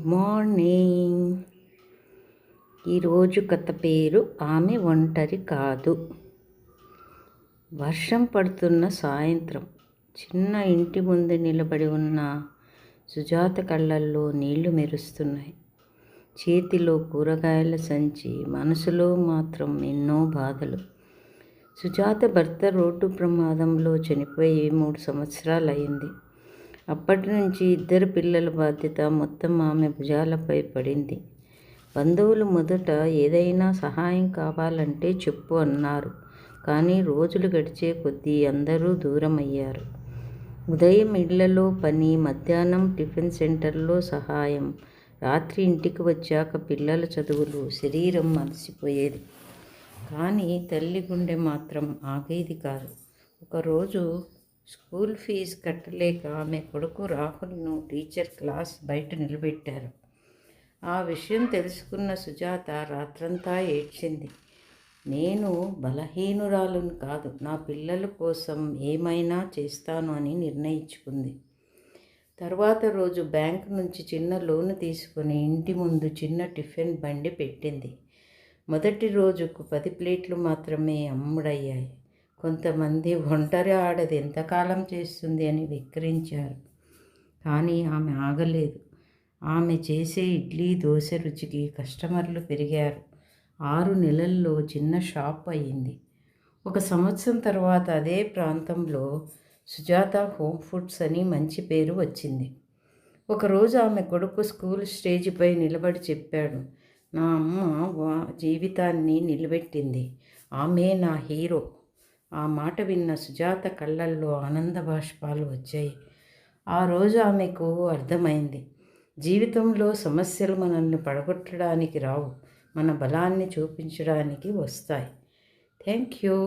Good morning. ఈరోజు కథ పేరు ఆమె ఒంటరి కాదు. వర్షం పడుతున్న సాయంత్రం చిన్న ఇంటి ముందు నిలబడి ఉన్న సుజాత కళ్ళల్లో నీళ్లు మెరుస్తున్నాయి. చేతిలో కూరగాయల సంచి, మనసులో మాత్రం ఎన్నో బాధలు. సుజాత భర్త రోడ్డు ప్రమాదంలో చనిపోయి 3 సంవత్సరాలయ్యింది. అప్పటి నుంచి 2 పిల్లల బాధ్యత మొత్తం ఆమె భుజాలపై పడింది. బంధువులు మొదట ఏదైనా సహాయం కావాలంటే చెప్పు అన్నారు. కానీ రోజులు గడిచే కొద్దీ అందరూ దూరం అయ్యారు. ఉదయం ఇళ్లలో పని, మధ్యాహ్నం టిఫిన్ సెంటర్లో సహాయం, రాత్రి ఇంటికి వచ్చాక పిల్లల చదువులు, శరీరం అలసిపోయేది. కానీ తల్లి గుండె మాత్రం ఆగేది కాదు. ఒకరోజు స్కూల్ ఫీజు కట్టలేక ఆమె కొడుకు రాహుల్ను టీచర్ క్లాస్ బయట నిలబెట్టారు. ఆ విషయం తెలుసుకున్న సుజాత రాత్రంతా ఏడ్చింది. నేను బలహీనురాలును కాదు, నా పిల్లల కోసం ఏమైనా చేస్తాను అని నిర్ణయించుకుంది. తర్వాత రోజు బ్యాంకు నుంచి చిన్న లోను తీసుకుని ఇంటి ముందు చిన్న టిఫిన్ బండి పెట్టింది. మొదటి రోజుకు 10 ప్లేట్లు మాత్రమే అమ్ముడయ్యాయి. కొంతమంది ఒంటరి ఆడది ఎంతకాలం చేస్తుంది అని విక్రించారు. కానీ ఆమె ఆగలేదు. ఆమె చేసే ఇడ్లీ, దోశ రుచికి కస్టమర్లు పెరిగారు. 6 నెలల్లో చిన్న షాప్ అయ్యింది. 1 సంవత్సరం తర్వాత అదే ప్రాంతంలో సుజాత హోమ్ ఫుడ్స్ అని మంచి పేరు వచ్చింది. ఒకరోజు ఆమె కొడుకు స్కూల్ స్టేజిపై నిలబడి చెప్పాడు, నా అమ్మ జీవితాన్ని నిలబెట్టింది, ఆమె నా హీరో. ఆ మాట విన్న సుజాత కళ్ళల్లో ఆనంద బాష్పాలు వచ్చాయి. ఆ రోజు ఆమెకు అర్థమైంది, జీవితంలో సమస్యలు మనల్ని పడగొట్టడానికి రావు, మన బలాన్ని చూపించడానికి వస్తాయి. Thank you.